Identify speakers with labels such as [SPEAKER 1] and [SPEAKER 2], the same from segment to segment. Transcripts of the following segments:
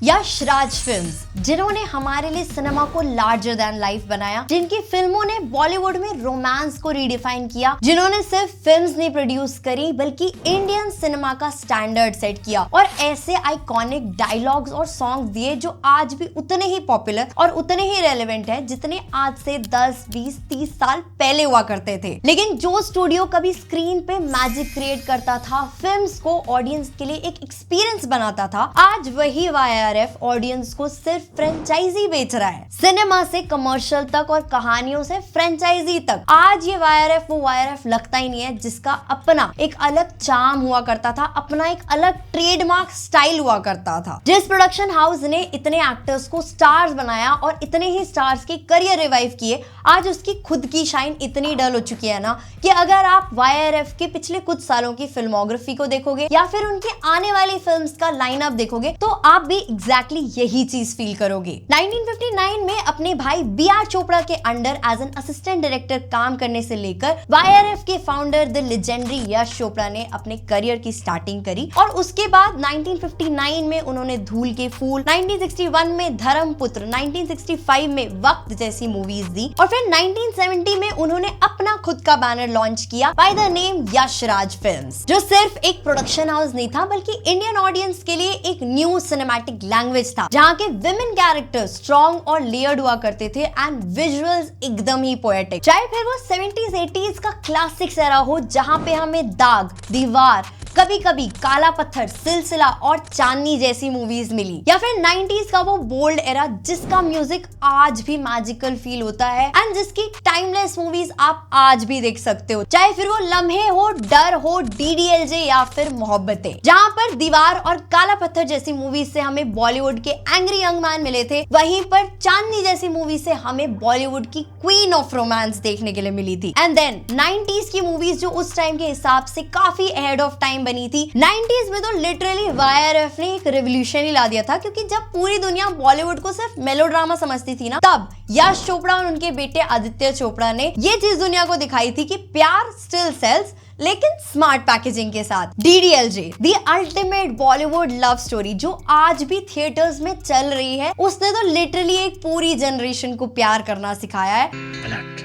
[SPEAKER 1] Yashraj films, जिन्होंने हमारे लिए सिनेमा को लार्जर देन लाइफ बनाया, जिनकी फिल्मों ने बॉलीवुड में रोमांस को रीडिफाइन किया, जिन्होंने सिर्फ फिल्म्स नहीं प्रोड्यूस करी बल्कि इंडियन सिनेमा का स्टैंडर्ड सेट किया और ऐसे आइकॉनिक डायलॉग्स और सॉन्ग दिए जो आज भी उतने ही पॉपुलर और उतने ही रेलेवेंट है जितने आज से 10, 20, 30 साल पहले हुआ करते थे। लेकिन जो स्टूडियो कभी स्क्रीन पे मैजिक क्रिएट करता था, फिल्म्स को ऑडियंस के लिए एक एक्सपीरियंस बनाता था, आज वही YRF ऑडियंस को सिर्फ फ्रेंचाइजी बेच रहा है। सिनेमा से कमर्शियल तक और कहानियों से फ्रेंचाइजी तक आज ये YRF वो YRF लगता ही नहीं है जिसका अपना एक अलग चार्म हुआ करता था, अपना एक अलग ट्रेडमार्क स्टाइल हुआ करता था। जिस प्रोडक्शन हाउस ने इतने एक्टर्स को स्टार्स बनाया और इतने ही स्टार्स के करियर रिवाइव किए, आज उसकी खुद की शाइन इतनी डल हो चुकी है ना कि अगर आप YRF के पिछले कुछ सालों की फिल्मोग्राफी को देखोगे या फिर उनके आने वाली फिल्म्स का लाइनअप देखोगे तो आप भी एग्जैक्टली यही चीज फील करोगे। 1959 में अपने भाई BR चोपड़ा के under as an assistant director काम करने से लेकर YRF के founder the legendary Yash Chopra ने अपने करियर की स्टार्टिंग करी और उसके बाद 1959 में उन्होंने धूल के फूल, 1961 में धर्मपुत्र, 1965 में वक्त जैसी मूवीज दी और फिर 1970 में उन्होंने अपना खुद का बैनर लॉन्च किया by the name Yashraj films, जो सिर्फ एक प्रोडक्शन हाउस नहीं था बल्कि इंडियन ऑडियंस के लिए एक न्यू सिनेमैटिक लैंग्वेज था, जहाँ के विमेन कैरेक्टर्स स्ट्रॉन्ग और लेयर्ड हुआ करते थे एंड विजुअल्स एकदम ही पोएटिक। चाहे फिर वो 70s 80s का क्लासिक्स एरा हो जहाँ पे हमें दाग, दीवार, कभी कभी काला पत्थर, सिलसिला और चांदनी जैसी मूवीज मिली, या फिर 90s का वो बोल्ड एरा जिसका म्यूजिक आज भी मैजिकल फील होता है एंड जिसकी टाइमलेस मूवीज आप आज भी देख सकते हो, चाहे फिर वो लम्हे हो, डर हो, DDLJ या फिर मोहब्बतें। जहां पर दीवार और काला पत्थर जैसी मूवीज से हमें बॉलीवुड के एंग्री यंग मैन मिले थे, वहीं पर चांदनी जैसी मूवी से हमें बॉलीवुड की क्वीन ऑफ रोमांस देखने के लिए मिली थी। एंड देन 90s की मूवीज जो उस टाइम के हिसाब से काफी अहेड ऑफ टाइम बनी थी। 90s में तो लिटरली YRF ने एक रेवोल्यूशन ही ला दिया था, क्योंकि जब पूरी दुनिया बॉलीवुड को सिर्फ मेलोड्रामा समझती थी ना, तब यश चोपड़ा और उनके बेटे आदित्य चोपड़ा ने ये चीज दुनिया को दिखाई थी कि प्यार स्टिल सेल्स, लेकिन स्मार्ट पैकेजिंग के साथ। DDLJ, the ultimate Bollywood love story, जो आज भी थिएटर्स में चल रही है, उसने तो लिटरली एक पूरी जनरेशन को प्यार करना सिखाया है।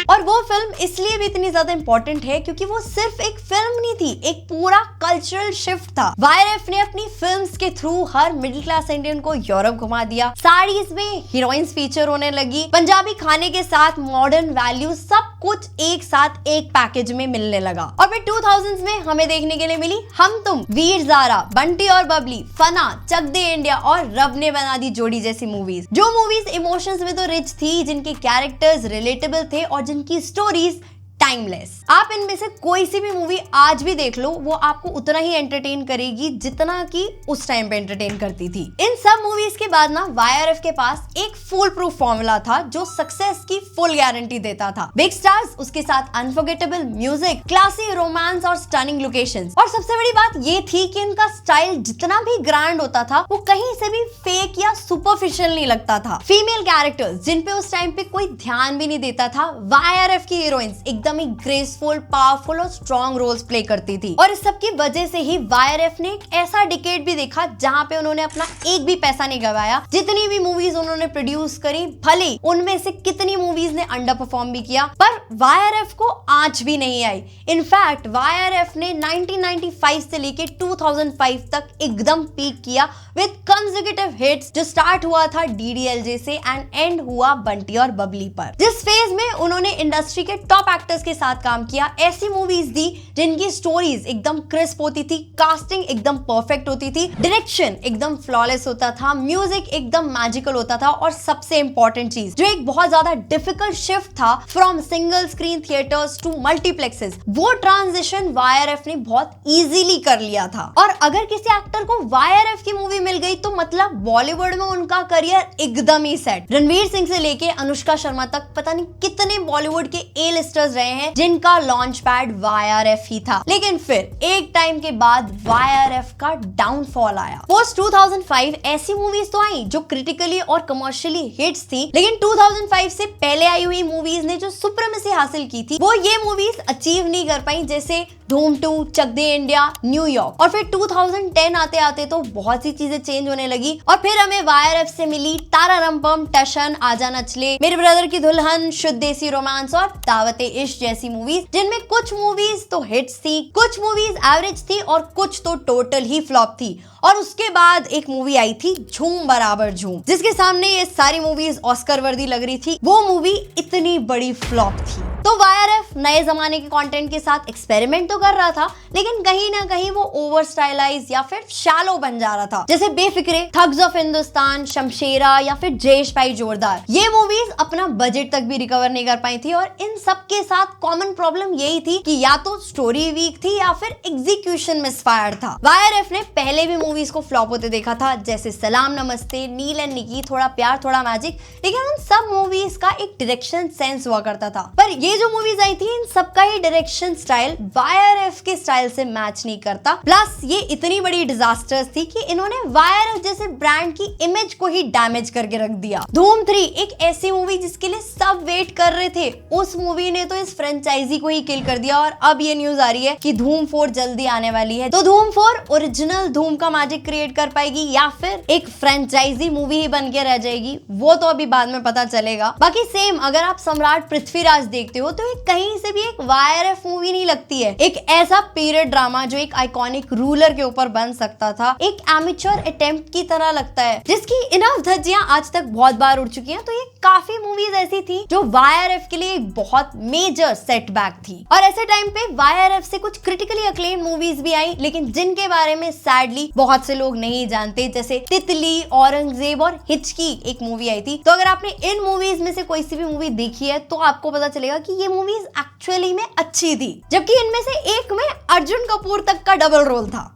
[SPEAKER 1] और वो फिल्म इसलिए भी इतनी ज्यादा इंपॉर्टेंट है क्योंकि वो सिर्फ एक फिल्म नहीं थी, एक पूरा कल्चरल शिफ्ट था। YRF ने अपनी फिल्म्स के थ्रू हर मिडिल क्लास इंडियन को यूरोप घुमा दिया, साड़ीज में हीरोइंस फीचर होने लगी, पंजाबी खाने के साथ मॉडर्न वैल्यूज, सब कुछ एक साथ एक पैकेज में मिलने लगा। और फिर 2000s में हमें देखने के लिए मिली हम तुम, वीर ज़ारा, बंटी और बबली, फना, चक दे इंडिया और रब ने बना दी जोड़ी जैसी मूवीज, जो मूवीज इमोशंस में तो रिच थी, जिनके कैरेक्टर्स रिलेटेबल थे और जिनकी स्टोरीज टाइमलेस। आप इनमें से कोई सी भी मूवी आज भी देख लो, वो आपको उतना ही एंटरटेन करेगी जितना कि उस टाइम पे एंटरटेन करती थी। इन सब मूवीज के बाद ना YRF के पास एक फुल प्रूफ फॉर्मूला था जो सक्सेस की फुल गारंटी देता था। बिग स्टार्स, उसके साथ अनफॉरगेटेबल म्यूजिक, क्लासी रोमांस और स्टनिंग लोकेशंस। और सबसे बड़ी बात ये थी कि उनका स्टाइल जितना भी ग्रैंड होता था, वो कहीं से भी फेक या सुपरफिशियल नहीं लगता था। फीमेल कैरेक्टर्स जिन पे उस टाइम पे कोई ध्यान भी नहीं देता था, YRF की हीरोइंस एकदम ग्रेसफुल, पावरफुल और स्ट्रॉन्ग रोल्स प्ले करती थी। और इस सब की वजह से ही YRF ने एक ऐसा डिकेड भी देखा जहां पे उन्होंने अपना एक भी पैसा नहीं गवाया। जितनी भी मूवीज उन्होंने प्रोड्यूस करी, भले उनमें से कितनी मूवीज ने अंडर परफॉर्म भी किया, पर YRF को आंच भी नहीं आई। इनफैक्ट YRF ने 1995 से लेके 2005 तक एकदम पीक किया विद कंसेक्यूटिव हिट्स, जो स्टार्ट हुआ था DDLJ से एंड एंड हुआ बंटी और बबली पर। जिस फेज में उन्होंने इंडस्ट्री के टॉप एक्टर्स के साथ काम किया, ऐसी मूवीज दी जिनकी स्टोरीज एकदम क्रिस्प होती थी, कास्टिंग एकदम परफेक्ट होती थी, डायरेक्शन एकदम फ्लॉलेस होता था, म्यूजिक एकदम मैजिकल होता था, और सबसे इंपॉर्टेंट चीज जो एक बहुत ज्यादा डिफिकल्ट शिफ्ट था from single screen theatres to multiplexes, वो ट्रांजिशन YRF ने बहुत इजीली कर लिया था। और अगर किसी एक्टर को YRF की मूवी मिल गई तो मतलब बॉलीवुड में उनका करियर एकदम ही सेट। रणवीर सिंह से लेके अनुष्का शर्मा तक पता नहीं कितने बॉलीवुड के A-लिस्टर्स रहे हैं जिनका लॉन्च पैड YRF ही था। लेकिन फिर एक टाइम के बाद YRF का डाउनफॉल आया। पोस्ट 2005 ऐसी मूवीज तो आई जो क्रिटिकली और कमर्शियली हिट्स थी, लेकिन 2005 से पहले आई हुई मूवीज ने जो सुप्रीमेसी हासिल की थी वो ये मूवीज अचीव नहीं कर पाई, जैसे धूम 2, चक दे इंडिया, न्यूयॉर्क। और फिर 2010 आते आते तो बहुत सी चीजें चेंज होने लगी और फिर हमें YRF से मिली तारा रंपम, टशन, आजा नचले, मेरे ब्रदर की दुल्हन, शुद्ध देसी रोमांस और दावते इश्क जैसी मूवीज, जिनमें कुछ मूवीज तो हिट्स थी, कुछ मूवीज एवरेज थी और कुछ तो टोटल ही फ्लॉप थी। और उसके बाद एक मूवी आई थी झूम बराबर झूम, जिसके सामने ये सारी मूवीज ऑस्कर वर्दी लग रही थी। वो मूवी इतनी बड़ी फ्लॉप थी। तो YRF नए जमाने के कंटेंट के साथ एक्सपेरिमेंट तो कर रहा था, लेकिन कहीं ना कहीं वो ओवर स्टाइलाइज या फिर शैलो बन जा रहा था। जैसे बेफिक्रे, थग्स ऑफ हिंदुस्तान, शमशेरा या फिर जयेश भाई जोरदार, ये मूवीज अपना बजट तक भी रिकवर नहीं कर पाई थी। और इन सब के साथ कॉमन प्रॉब्लम यही थी कि या तो स्टोरी वीक थी या फिर एग्जीक्यूशन मिसफायर था। YRF ने पहले भी मूवीज को फ्लॉप होते देखा था, जैसे सलाम नमस्ते, नील एंड निकी, थोड़ा प्यार थोड़ा मैजिक, लेकिन उन सब मूवीज का एक डायरेक्शन सेंस हुआ करता था। पर ये जो मूवीज आई थी इन सबका ही डायरेक्शन स्टाइल YRF के स्टाइल से मैच नहीं करता। प्लस ये इतनी बड़ी डिजास्टर्स थी कि इन्होंने YRF जैसे ब्रांड की इमेज को ही डैमेज करके रख दिया। धूम 3 एक ऐसी मूवी जिसके लिए सब वेट कर रहे थे, उस मूवी ने तो इस फ्रेंचाइजी को ही किल कर दिया। और अब ये न्यूज आ रही है कि धूम 4 जल्दी आने वाली है। तो धूम 4 ओरिजिनल धूम का मैजिक क्रिएट कर पाएगी या फिर एक फ्रेंचाइजी मूवी ही बन के रह जाएगी, वो तो अभी बाद में पता चलेगा। बाकी सेम अगर आप सम्राट पृथ्वीराज देखते हो तो ये कहीं से भी एक YRF मूवी नहीं लगती है। एक ऐसा पीरियड ड्रामा जो एक आइकॉनिक रूलर के ऊपर बन सकता था, एक एमेच्योर अटेम्प्ट की तरह लगता है, जिसकी इनफ धज्जियां आज तक बहुत बार उड़ चुकी हैं। तो ये काफी मूवीज ऐसी थी जो YRF के लिए एक बहुत मेजर सेटबैक थी। और ऐसे टाइम पे YRF से कुछ क्रिटिकली अक्लेम्ड मूवीज भी आई, लेकिन जिनके बारे में सैडली बहुत से लोग नहीं जानते, जैसे तितली, औरंगजेब और हिचकी एक मूवी आई थी। तो अगर आपने इन मूवीज में से कोई सी भी मूवी देखी है तो आपको पता चलेगा कि ये मूवीज एक्चुअली में अच्छी थी, जबकि इनमें से एक में अर्जुन कपूर तक का डबल रोल था,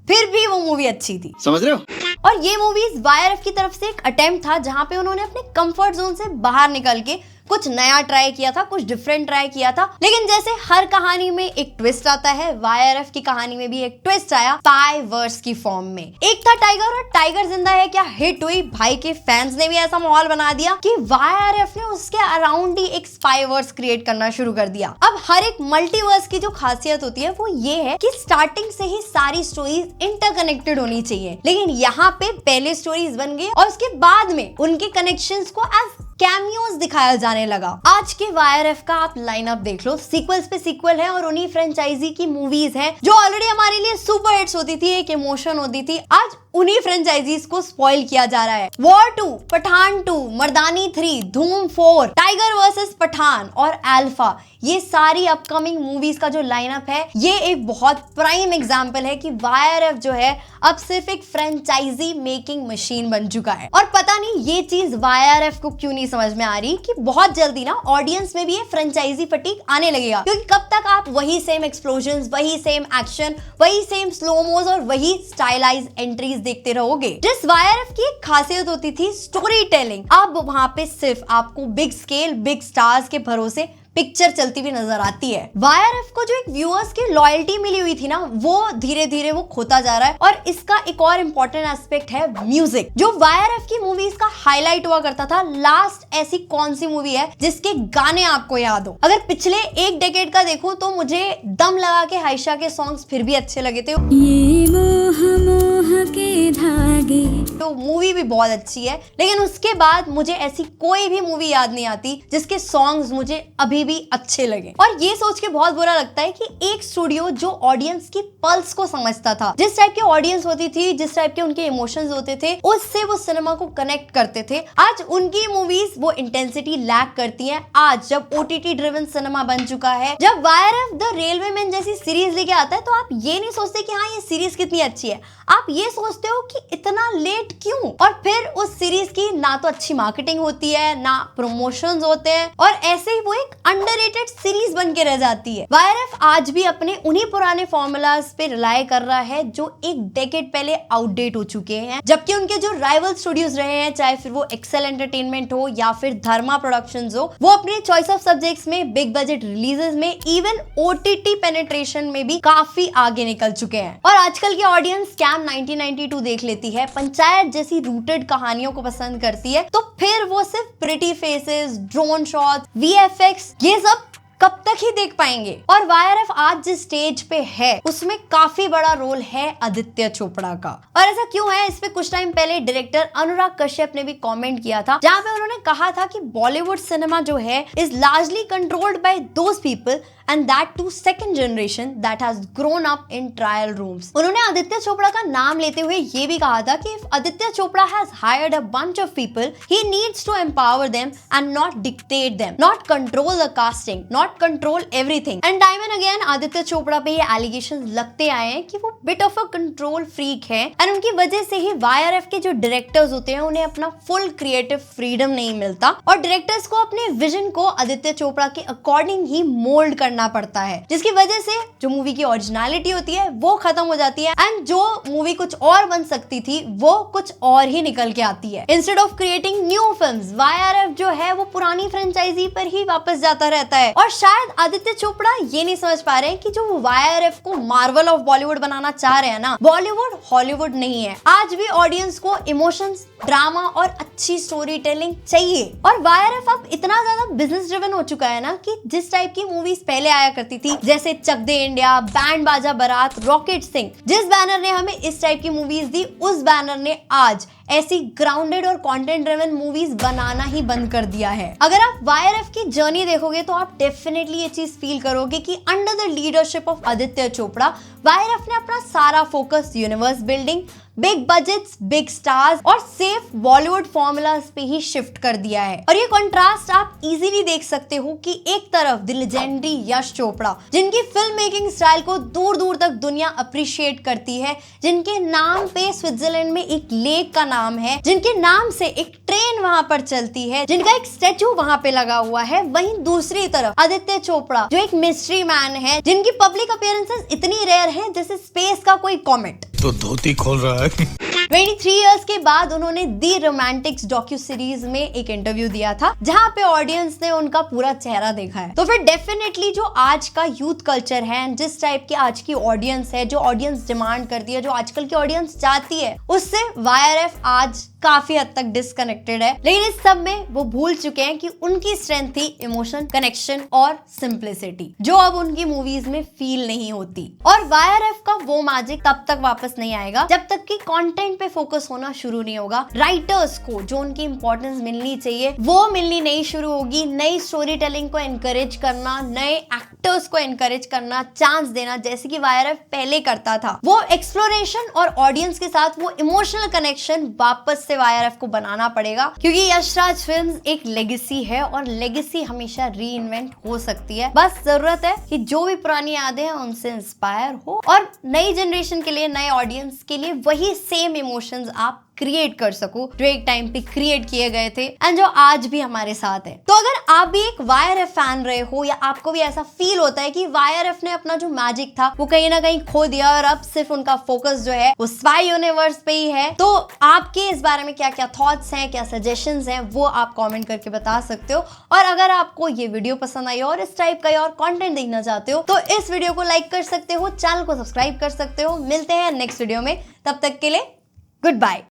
[SPEAKER 1] फिर भी वो मूवी अच्छी थी।
[SPEAKER 2] समझ रहे हो?
[SPEAKER 1] और ये मूवीज YRF की तरफ से एक अटेम्प्ट था जहां पे उन्होंने अपने कंफर्ट जोन से बाहर निकल के कुछ नया ट्राई किया था, कुछ डिफरेंट ट्राई किया था। लेकिन जैसे हर कहानी में एक ट्विस्ट आता है, YRF की कहानी में भी एक ट्विस्ट आया स्पाई वर्स की फॉर्म में। एक था टाइगर और टाइगर जिंदा है क्या हिट हुई, भाई के फैंस ने भी ऐसा माहौल बना दिया कि YRF ने उसके अराउंड ही एक स्पाई वर्स क्रिएट करना शुरू कर दिया। अब हर एक मल्टीवर्स की जो खासियत होती है वो ये है कि स्टार्टिंग से ही सारी स्टोरीज इंटरकनेक्टेड होनी चाहिए, लेकिन यहाँ पे पहले स्टोरीज बन गई और उसके बाद में उनके कनेक्शंस को एज कैमियोज दिखाया जाने लगा। आज के YRF का आप लाइनअप देख लो, सीक्वल्स पे सीक्वल है और उन्हीं फ्रेंचाइजी की मूवीज हैं जो ऑलरेडी हमारे लिए सुपर हिट्स होती थी, एक इमोशन होती थी। आज उन्हीं फ्रेंचाइजीज को स्पॉइल किया जा रहा है। वॉर 2, पठान 2, मर्दानी 3, धूम 4, टाइगर वर्सेस पठान और अल्फा, ये सारी अपकमिंग मूवीज का जो लाइनअप है ये एक बहुत प्राइम एग्जांपल है कि YRF जो है अब सिर्फ एक फ्रेंचाइजी मेकिंग मशीन बन चुका है। और पता नहीं ये चीज YRF को क्यों नहीं समझ में आ रही कि बहुत जल्दी ना ऑडियंस में भी ये फ्रेंचाइजी फटीग आने लगेगा, क्योंकि कब तक आप वही सेम एक्सप्लोजन्स, वही सेम एक्शन, वही सेम स्लोमोस और वही स्टाइलाइज एंट्रीज देखते रहोगे। जिस YRF की एक खासियत होती थी स्टोरी टेलिंग, अब वहां पे सिर्फ आपको बिग स्केल, बिग स्टार्स के भरोसे पिक्चर चलती हुई नजर आती है। YRF को जो एक व्यूअर्स की लॉयल्टी मिली हुई थी ना, वो धीरे धीरे वो खोता जा रहा है। और इसका एक और इम्पोर्टेंट एस्पेक्ट है म्यूजिक, जो YRF की मूवीज का हाईलाइट हुआ करता था। लास्ट ऐसी कौन सी मूवी है जिसके गाने आपको याद हो? अगर पिछले एक डेकेड का देखूं तो मुझे दम लगा के हाइशा के सॉन्ग्स फिर भी अच्छे लगे थे।
[SPEAKER 3] ये मोह मोह के धागे,
[SPEAKER 1] तो मूवी भी बहुत अच्छी है, लेकिन उसके बाद मुझे ऐसी कोई भी मूवी याद नहीं आती जिसके सॉन्ग्स मुझे अभी भी अच्छे लगे। और ये सोच के बहुत बुरा लगता है कि एक स्टूडियो जो ऑडियंस की पल्स को समझता था, जिस टाइप की ऑडियंस होती थी, जिस टाइप के उनके इमोशंस होते थे, उससे वो सिनेमा को कनेक्ट करते थे, आज उनकी मूवीज वो इंटेंसिटी लैक करती हैं। आज जब OTT ड्रिवन सिनेमा बन चुका है, जब YRF द रेलवे मैन जैसी सीरीज लेके आता है, तो आप ये नहीं सोचते कि हाँ ये सीरीज कितनी अच्छी है, आप ये सोचते हो कि इतना लेट क्यों। और फिर उस सीरीज की ना तो अच्छी मार्केटिंग होती है, ना प्रमोशंस होते हैं, और ऐसे ही वो एक अंडररेटेड सीरीज बन के रह जाती है। वाईआरएफ आज भी अपने उन्हीं पुराने फॉर्मूलाज पे रिलाय कर रहा है जो एक डेकेड पहले आउटडेट हो चुके हैं, जबकि उनके जो राइवल स्टूडियोज रहे हैं, चाहे फिर वो एक्सेल एंटरटेनमेंट हो या फिर धर्मा प्रोडक्शंस हो, वो अपने चॉइस ऑफ सब्जेक्ट्स में, बिग बजट रिलीजेस में, इवन ओटीटी पेनिट्रेशन में भी काफी आगे निकल चुके हैं। और आजकल की ऑडियंस स्कैम 1992 देख लेती है, पंचायत जैसी रूटेड कहानियों को पसंद करती है, तो फिर वो सिर्फ pretty faces, drone shot, VFX ये सब कब तक ही देख पाएंगे। और वाईआरएफ आज जिस स्टेज पे है उसमें काफी बड़ा रोल है आदित्य चोपड़ा का। और ऐसा क्यों है, इस पे कुछ टाइम पहले डायरेक्टर अनुराग कश्यप ने भी कमेंट किया था, जहां पे उन्होंने कहा था कि बॉलीवुड सिनेमा जो है is largely controlled by those people and that too second generation that has grown up in trial rooms। उन्होंने आदित्य चोपड़ा का नाम लेते हुए ये भी कहा था कि if Aditya Chopra has hired a bunch of people, he needs to empower them and not dictate them, not control the casting, not control everything। And time and again Aditya Chopra पे ये allegations लगते आए हैं कि वो bit of a control freak है, and उनकी वजह से ही वाईआरएफ के जो डायरेक्टर्स होते हैं उन्हें अपना full creative freedom नहीं मिलता, और डायरेक्टर्स को अपने विजन को आदित्य चोपड़ा के अकॉर्डिंग ही मोल्ड करना पड़ता है, जिसकी वजह से जो मूवी की ओरिजिनलिटी होती है वो खत्म हो जाती है, एंड जो मूवी कुछ और बन सकती थी वो कुछ और ही निकल के आती है। Instead of creating new films, YRF जो है वो पुरानी फ्रेंचाइजी पर ही वापस जाता रहता है। और शायद आदित्य चोपड़ा ये नहीं समझ पा रहे हैं कि जो वाईआरएफ को मार्वल ऑफ बॉलीवुड बनाना चाह रहे हैं ना, बॉलीवुड हॉलीवुड नहीं है। आज भी ऑडियंस को इमोशंस, ड्रामा और अच्छी स्टोरी टेलिंग चाहिए। और वाईआरएफ अब इतना ज्यादा बिजनेस ड्रिवन हो चुका है ना कि जिस टाइप की मूवीज पहले आया करती थी, जैसे चक दे इंडिया, बैंड बाजा बारात, रॉकेट सिंह, जिस बैनर ने हमें इस टाइप की मूवीज दी, उस बैनर ने आज ऐसी ग्राउंडेड और कंटेंट ड्रिवन मूवीज बनाना ही बंद कर दिया है। अगर आप वाईआरएफ की जर्नी देखोगे तो आप डेफिनेटली ये चीज फील करोगे कि under the leadership of Aditya Chopra YRF ने अपना सारा focus universe building, big budgets, big stars और सेफ बॉलीवुड फॉर्मूलाज पे ही शिफ्ट कर दिया है। और ये कंट्रास्ट आप इजीली देख सकते हो कि एक तरफ द लेजेंडरी यश चोपड़ा, जिनकी फिल्म मेकिंग स्टाइल को दूर दूर तक दुनिया अप्रिशिएट करती है, जिनके नाम पे स्विट्जरलैंड में एक लेक का नाम है, जिनके नाम से एक ट्रेन वहां पर चलती है, जिनका एक स्टैचू वहां पे लगा हुआ है, वहीं दूसरी तरफ आदित्य चोपड़ा जो एक मिस्ट्री मैन है, जिनकी पब्लिक अपीयरेंसेस इतनी रेयर हैं जैसे स्पेस का कोई कॉमेट।
[SPEAKER 2] तो धोती खोल रहा है।
[SPEAKER 1] 23 इयर्स के बाद उन्होंने दी रोमांटिक्स डॉक्यू सीरीज में एक इंटरव्यू दिया था, जहां पे ऑडियंस ने उनका पूरा चेहरा देखा है। तो फिर डेफिनेटली जो आज का यूथ कल्चर है, जिस टाइप की आज की ऑडियंस है, जो ऑडियंस डिमांड करती है, जो आजकल की ऑडियंस चाहती है, उससे वाईआरएफ आज काफी हद तक डिस्कनेक्टेड है। लेकिन इस सब में वो भूल चुके हैं कि उनकी स्ट्रेंथ थी इमोशन, कनेक्शन और सिंप्लिसिटी, जो अब उनकी मूवीज में फील नहीं होती। और वाईआरएफ का वो मैजिक तब तक वापस नहीं आएगा जब तक कि कंटेंट पे फोकस होना शुरू नहीं होगा। राइटर्स को जो उनकी इंपॉर्टेंस मिलनी चाहिए वो मिलनी नहीं शुरू होगी। नई स्टोरी टेलिंग को एनकरेज करना, नए एक्टर्स को एनकरेज करना, चांस देना, जैसे कि वाईआरएफ पहले करता था, वो एक्सप्लोरेशन और ऑडियंस के साथ वो इमोशनल कनेक्शन वापस से वाईआरएफ को बनाना पड़ेगा, क्योंकि यशराज फिल्म्स एक लेगेसी है और लेगेसी हमेशा रीइन्वेंट हो सकती है। बस जरूरत है कि जो भी पुरानी यादें हैं उनसे इंस्पायर हो और नई जनरेशन के लिए, नए ऑडियंस के लिए वही सेम इमोशंस आप क्रिएट कर सको जो एक टाइम पे क्रिएट किए गए थे एंड जो आज भी हमारे साथ है। तो अगर आप भी एक वाईआरएफ फैन रहे हो या आपको भी ऐसा फील होता है कि वाईआरएफ ने अपना जो मैजिक था वो कहीं ना कहीं खो दिया और अब सिर्फ उनका फोकस जो है वो स्पाई यूनिवर्स पे ही है, तो आपके इस बारे में क्या क्या थॉट्स हैं, क्या सजेशंस हैं, वो आप कमेंट करके बता सकते हो। और अगर आपको ये वीडियो पसंद आई और इस टाइप का और कंटेंट देखना चाहते हो तो इस वीडियो को लाइक कर सकते हो, चैनल को सब्सक्राइब कर सकते हो। मिलते हैं नेक्स्ट वीडियो में, तब तक के लिए गुड बाय।